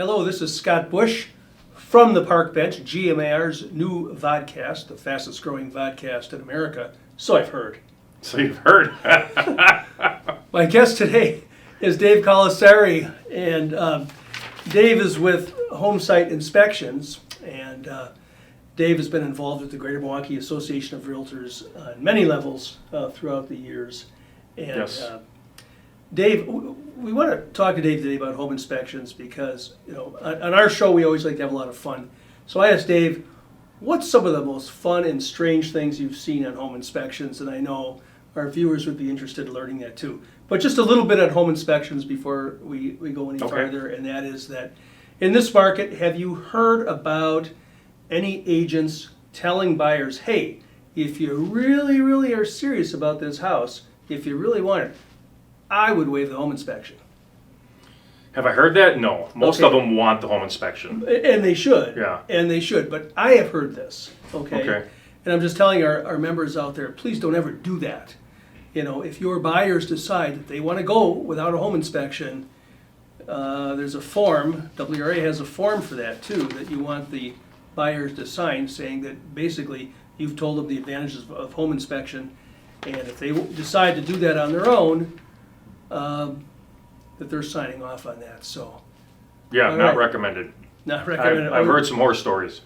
Hello, this is Scott Bush from the Park Bench, GMAR's new vodcast, the fastest growing vodcast in America. So I've heard. So you've heard. My guest today is Dave Colasari, and Dave is with Homesite Inspections, and Dave has been involved with the Greater Milwaukee Association of Realtors on many levels throughout the years. And Yes. Dave, we want to talk to Dave today about home inspections because, you know, on our show we always like to have a lot of fun. So I asked Dave, what's some of the most fun and strange things you've seen on home inspections? And I know our viewers would be interested in learning that too. But just a little bit on home inspections before we go any farther, and that is that in this market, have you heard about any agents telling buyers, hey, if you really, really are serious about this house, if you really want it, I would waive the home inspection? Have I heard that? No. Most Okay. of them want the home inspection. And they should. Yeah. And they should. But I have heard this, okay? Okay. And I'm just telling our members out there, please don't ever do that. You know, if your buyers decide that they want to go without a home inspection, there's a form, WRA has a form for that too, that you want the buyers to sign saying that basically you've told them the advantages of home inspection, and if they decide to do that on their own, that they're signing off on that. So, Yeah, All not right. recommended. not recommended. I've heard some horror stories.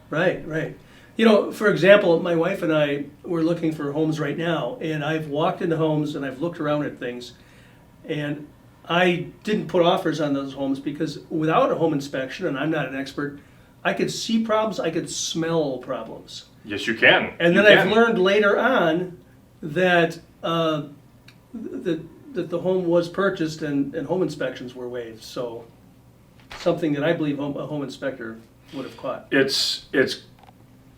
Right, right. You know, for example, my wife and I were looking for homes right now, and I've walked into homes and I've looked around at things, and I didn't put offers on those homes because without a home inspection, and I'm not an expert, I could see problems, I could smell problems. Yes, you can. And You then I've can. learned later on that that the home was purchased and home inspections were waived. So something that I believe a home inspector would have caught. It's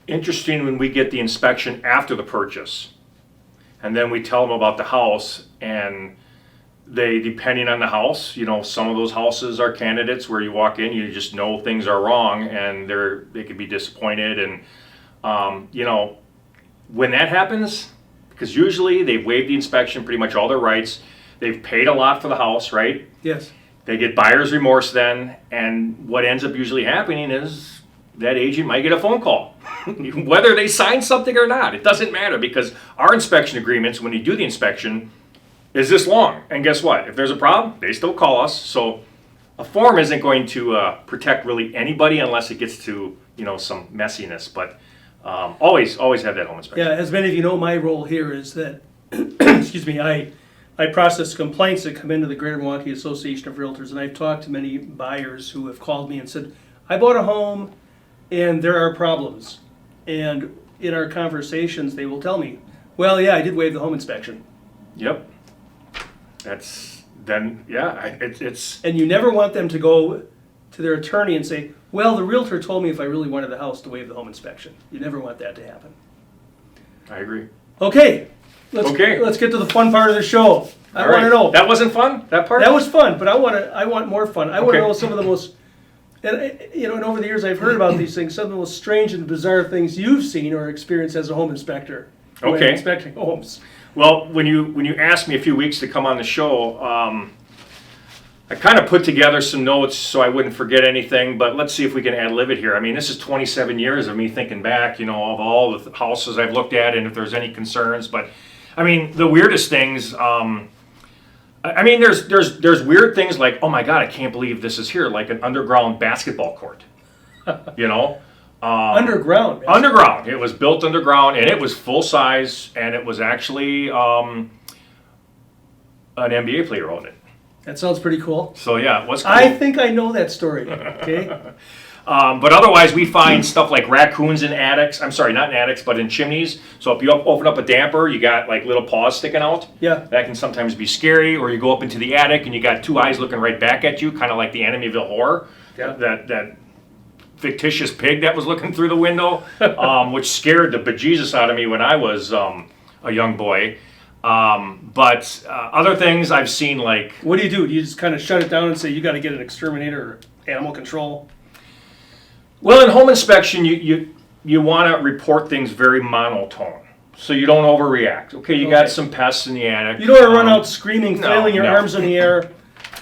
interesting when we get the inspection after the purchase, and then we tell them about the house, and they, depending on the house, you know, some of those houses are candidates where you walk in, you just know things are wrong, and they could be disappointed, and you know, when that happens, because usually they've waived the inspection, pretty much all their rights, they've paid a lot for the house, right? Yes. They get buyer's remorse then, and what ends up usually happening is that agent might get a phone call. Whether they sign something or not, it doesn't matter, because our inspection agreements, when you do the inspection, is this long. And guess what? If there's a problem, they still call us. So a form isn't going to protect really anybody unless it gets to, you know, some messiness. But always have that home inspection. Yeah, as many of you know, my role here is that, excuse me, I process complaints that come into the Greater Milwaukee Association of Realtors, and I've talked to many buyers who have called me and said, I bought a home and there are problems. And in our conversations, they will tell me, well, yeah, I did waive the home inspection. Yep. That's then, yeah, it's And you never want them to go to their attorney and say, well, the realtor told me if I really wanted the house to waive the home inspection. You never want that to happen. I agree. Okay, Okay. let's get to the fun part of the show. I All want to right. know. That wasn't fun, that part? That was fun, but I want more fun. I want to Okay. know some of the most, and you know, and over the years I've heard about these things, some of the most strange and bizarre things you've seen or experienced as a home inspector. when Okay. Inspecting homes. Well, when you asked me a few weeks to come on the show, I kind of put together some notes so I wouldn't forget anything, but let's see if we can ad-lib it here. I mean, this is 27 years of me thinking back, you know, of all the houses I've looked at and if there's any concerns. But, I mean, the weirdest things, I mean, there's weird things like, oh my God, I can't believe this is here, like an underground basketball court, you know? Underground. man. Underground. It was built underground, and it was full size, and it was actually an NBA player owned it. That sounds pretty cool. So yeah, it was cool. I think I know that story. Okay. But otherwise, we find stuff like raccoons in attics. I'm sorry, not in attics, but in chimneys. So if you open up a damper, you got like little paws sticking out. Yeah. That can sometimes be scary. Or you go up into the attic and you got two eyes looking right back at you, kind of like the Amityville Horror. Yeah. That fictitious pig that was looking through the window, which scared the bejesus out of me when I was a young boy. But other things I've seen, like, What do? Do you just kind of shut it down and say you got to get an exterminator or animal control? well, in home inspection, you want to report things very monotone, so you don't overreact. Okay, you got Okay. some pests in the attic. You don't want to run out screaming, flailing your no. arms in the air.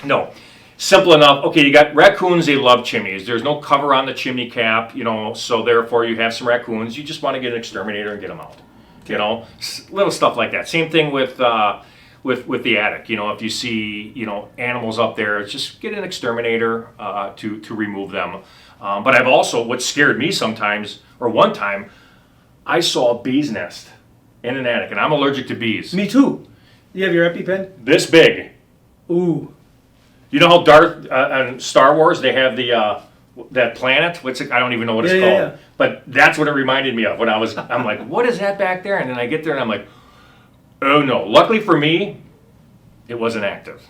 No. simple enough. Okay, you got raccoons, they love chimneys. There's no cover on the chimney cap, so therefore you have some raccoons. You just want to get an exterminator and get them out. Little stuff like that. Same thing with the attic. If you see, animals up there, just get an exterminator to remove them. But I've also, what scared me sometimes, or one time, I saw a bee's nest in an attic, and I'm allergic to bees. Me too. You have your EpiPen? This big. Ooh. You know how Darth on Star Wars they have the that planet? What's it? I don't even know what it's called. Yeah. But that's what it reminded me of when I'm like, what is that back there? And then I get there and I'm like, oh no. Luckily for me, it wasn't active.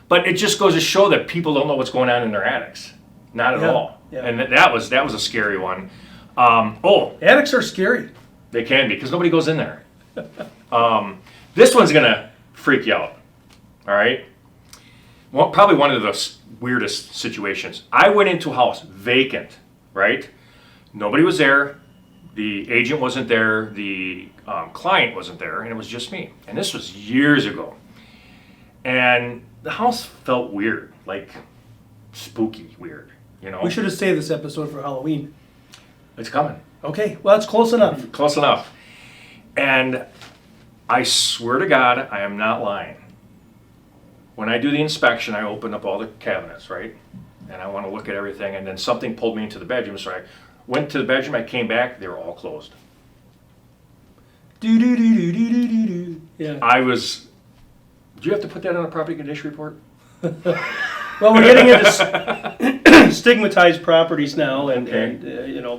But it just goes to show that people don't know what's going on in their attics. Not at all. Yeah. And that was a scary one. Attics are scary. They can be because nobody goes in there. This one's gonna freak you out. All right. Well, probably one of the weirdest situations. I went into a house vacant, right? Nobody was there. The agent wasn't there. The client wasn't there, and it was just me. And this was years ago. And the house felt weird, like spooky weird. We should have saved this episode for Halloween. It's coming. Okay, well, it's close enough. Close enough. And I swear to God, I am not lying. When I do the inspection, I open up all the cabinets, right? And I want to look at everything, and then something pulled me into the bedroom, so I went to the bedroom, I came back, they were all closed. Do. Yeah. Do you have to put that on a property condition report? Well, we're getting into stigmatized properties now, and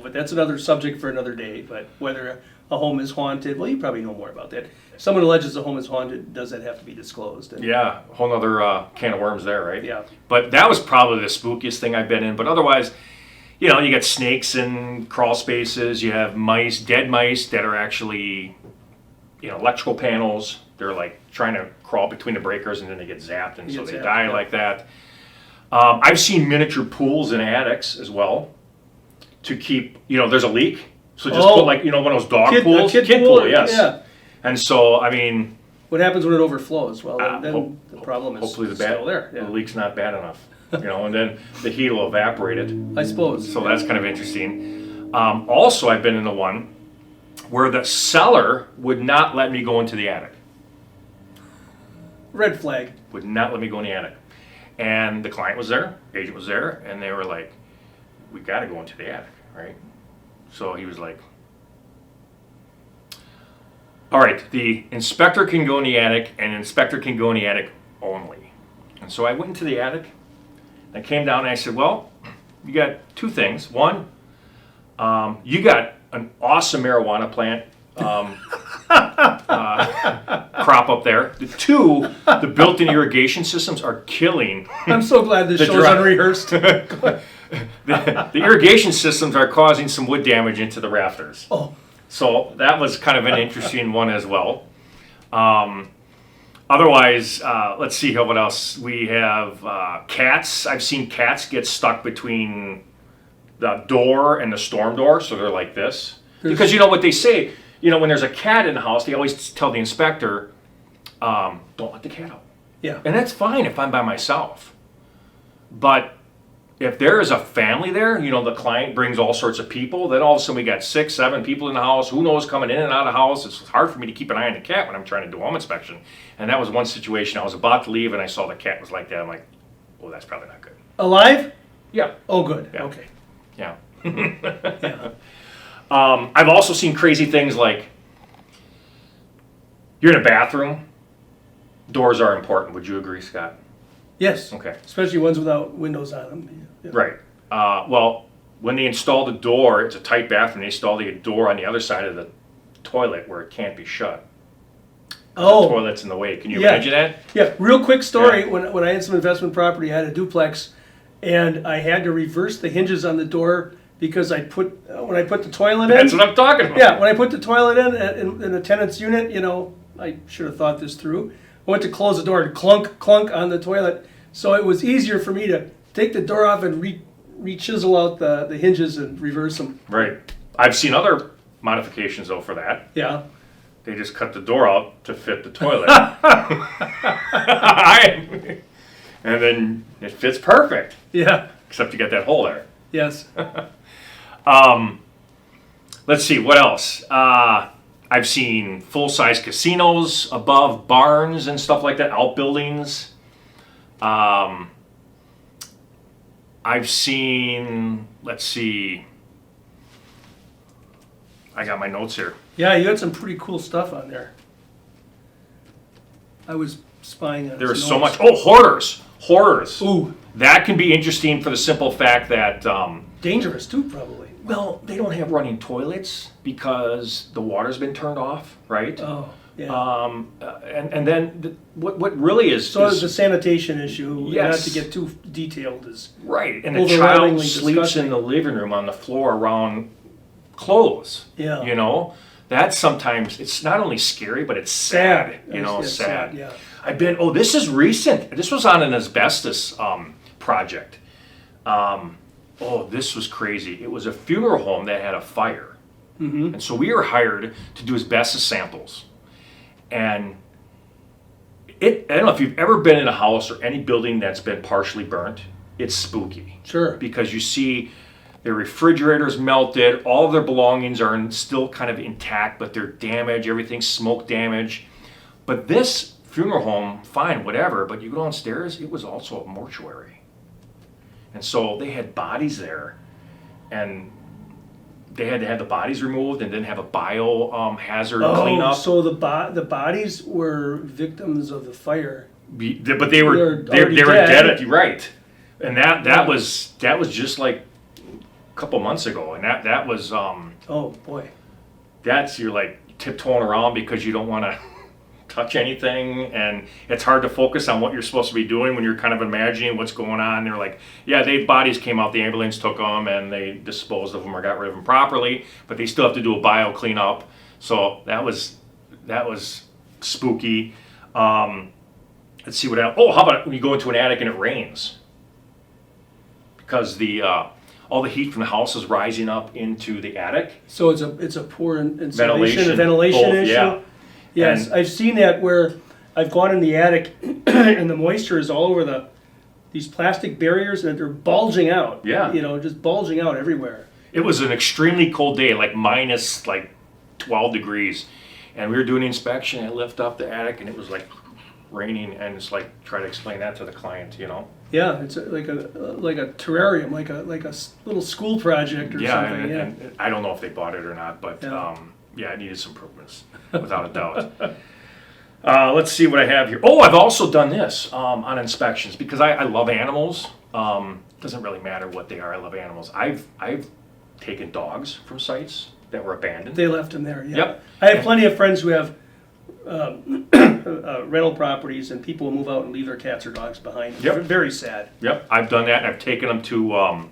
but that's another subject for another day. But whether a home is haunted, well, you probably know more about that. Someone alleges a home is haunted, does that have to be disclosed? And, Yeah, a whole other can of worms there, right? Yeah. But that was probably the spookiest thing I've been in. But otherwise, you got snakes in crawl spaces. You have mice, dead mice that are actually, electrical panels. They're like trying to crawl between the breakers, and then they get zapped, and so they die like that. I've seen miniature pools in attics as well to keep, there's a leak. So just put one of those dog pools. Kid pool, yes. Yeah. And so, I mean... What happens when it overflows? Well, then the problem is hopefully still there. Yeah. the leak's not bad enough. And then the heat will evaporate it. I suppose. So that's kind of interesting. Also, I've been in the one where the seller would not let me go into the attic. Red flag. Would not let me go in the attic. And the client was there, agent was there, and they were like, we got to go into the attic, right? So he was like, all right, the inspector can go in the attic, and the inspector can go in the attic only. And so I went into the attic, I came down and I said, well, you got two things. One, you got an awesome marijuana plant crop up there. The two, the built-in irrigation systems are killing. I'm so glad this show's unrehearsed. The irrigation systems are causing some wood damage into the rafters. Oh. So that was kind of an interesting one as well. Otherwise, let's see what else. We have cats. I've seen cats get stuck between the door and the storm door, so they're like this. Because what they say, when there's a cat in the house, they always tell the inspector, don't let the cat out. Yeah. And that's fine if I'm by myself. But if there is a family there, the client brings all sorts of people, then all of a sudden we got 6, 7 people in the house, who knows coming in and out of the house. It's hard for me to keep an eye on the cat when I'm trying to do a home inspection. And that was one situation. I was about to leave and I saw the cat was like that. I'm like, well, that's probably not good. Alive? Yeah. Oh, good. Yeah. Okay. Yeah. Yeah. I've also seen crazy things like you're in a bathroom, doors are important. Would you agree, Scott? Yes. Okay. Especially ones without windows on them. Yeah. Right. Well, when they install the door, it's a tight bathroom. They install the door on the other side of the toilet where it can't be shut. Oh. The toilet's in the way. Can you imagine that? Yeah. Real quick story. Yeah. When I had some investment property, I had a duplex, and I had to reverse the hinges on the door because when I put the toilet in. That's what I'm talking about. Yeah. When I put the toilet in the tenant's unit, I should have thought this through. I went to close the door and clunk, clunk on the toilet. So it was easier for me to take the door off and re-chisel out the hinges and reverse them. Right. I've seen other modifications, though, for that. Yeah. They just cut the door out to fit the toilet. And then it fits perfect, Yeah. except you got that hole there. Yes. Let's see, what else? I've seen full-size casinos above barns and stuff like that, outbuildings. I've seen, let's see, I got my notes here. Yeah, you had some pretty cool stuff on there. I was spying on There's his so notes. much. Oh, hoarders. Hoarders. Ooh, That can be interesting for the simple fact that, dangerous too, probably. well, they don't have running toilets because the water's been turned off, right? Oh, yeah. And then what really is, So is the sanitation issue, Yes. not to get too detailed, is right, and the overwhelmingly child sleeps disgusting. in the living room on the floor around clothes. Yeah. You know, that's sometimes it's not only scary, but it's sad. You know, It's sad. Yeah. I've been. Oh, this is recent. This was on an asbestos project. Oh, this was crazy. It was a funeral home that had a fire, Mm-hmm. and so we were hired to do asbestos samples. And I don't know if you've ever been in a house or any building that's been partially burnt. It's spooky Sure. because you see their refrigerators melted, all of their belongings are still kind of intact, but they're damaged, everything's smoke damage. But this funeral home, fine, whatever, but you go downstairs, it was also a mortuary. And so they had bodies there, and they had to have the bodies removed and then have a hazard Oh, cleanup. so the bodies were victims of the fire. But they were already they were dead. dead, right? And that Yeah. was just like a couple months ago, and that was Oh boy. that's you're like tiptoeing around because you don't want to touch anything, and it's hard to focus on what you're supposed to be doing when you're kind of imagining what's going on. They're like, yeah, bodies came out, the ambulance took them, and they disposed of them or got rid of them properly, but they still have to do a bio cleanup. So that was spooky. Let's see what else. Oh, how about when you go into an attic and it rains? Because all the heat from the house is rising up into the attic. So it's a poor Ventilation, a ventilation both, issue. yeah. Yes, And- I've seen that where I've gone in the attic and the moisture is all over these plastic barriers and they're bulging out. Yeah. You know, just bulging out everywhere. It was an extremely cold day, like minus 12 degrees. And we were doing the inspection, I lift up the attic and it was like raining, and it's like, try to explain that to the client, you know? Yeah, it's like a terrarium, like a little school project or Yeah, something. Yeah. and I don't know if they bought it or not, but Yeah. yeah, it needed some improvements, without a doubt. Let's see what I have here. Oh, I've also done this on inspections because I love animals. Doesn't really matter what they are. I love animals. I've taken dogs from sites that were abandoned. They left them there. Yeah. Yep. I have plenty of friends who have rental properties, and people will move out and leave their cats or dogs behind. Yep. Very sad. Yep, I've done that. I've taken them to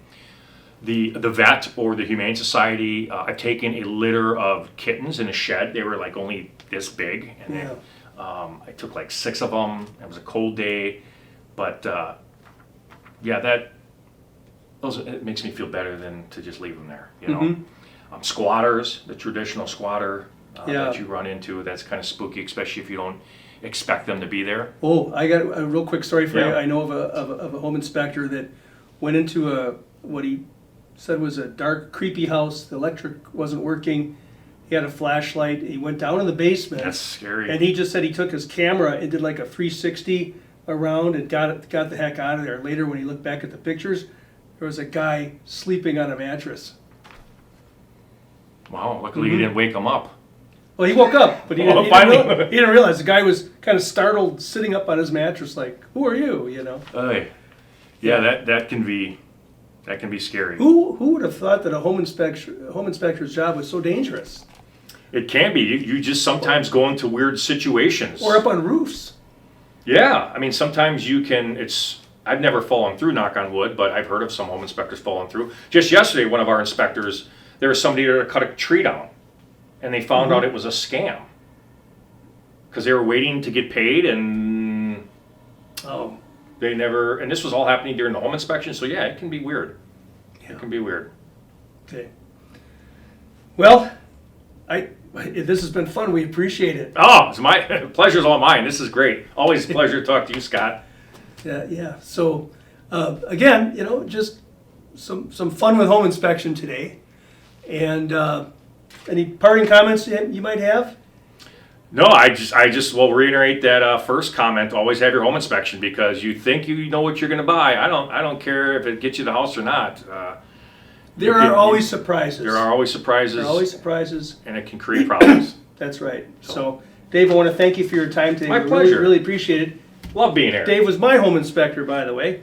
the vet or the Humane Society. I've taken a litter of kittens in a shed. They were like only this big, and Yeah. I took like 6 of them. It was a cold day, but yeah, it makes me feel better than to just leave them there. You know, Mhm. Squatters, the traditional squatter Yeah. that you run into. That's kind of spooky, especially if you don't expect them to be there. Oh, I got a real quick story for you. Yeah. I know of a home inspector that went into what he said was a dark, creepy house. The electric wasn't working. He had a flashlight. He went down in the basement. That's scary. And he just said he took his camera and did like a 360 around and got the heck out of there. Later, when he looked back at the pictures, there was a guy sleeping on a mattress. Wow, luckily you didn't wake them up. Well, he woke up, but he Oh, didn't, finally. he didn't realize the guy was kind of startled, sitting up on his mattress, like, "Who are you?" You know. Yeah, that can be scary. Who would have thought that a home inspector's job was so dangerous? It can be. You just sometimes go into weird situations. Or up on roofs. Yeah, I mean sometimes you can. I've never fallen through, knock on wood, but I've heard of some home inspectors falling through. Just yesterday, one of our inspectors, there was somebody there to cut a tree down, and they found out it was a scam because they were waiting to get paid, and Oh, they never. And this was all happening during the home inspection, so yeah, it can be weird. Yeah. It can be weird. okay. Well, this has been fun. We appreciate it. Oh, it's my pleasure's all mine. This is great. Always a pleasure to talk to you, Scott. Yeah. So again, just some fun with home inspection today. And any parting comments you might have? No, I just will reiterate that first comment. Always have your home inspection because you think you know what you're going to buy. I don't care if it gets you the house or not. There are always surprises. There are always surprises. There are always surprises. And it can create problems. That's right. So, Dave, I want to thank you for your time today. My We pleasure. Really appreciate it. Love being here. Dave was my home inspector, by the way.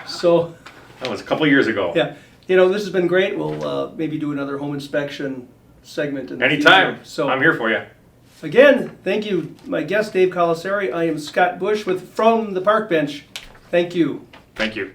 So, That was a couple years ago. yeah, this has been great. We'll maybe do another home inspection segment in the Anytime. future. So, I'm here for you. again, thank you, my guest, Dave Colasari. I am Scott Bush from the Park Bench. Thank you. Thank you.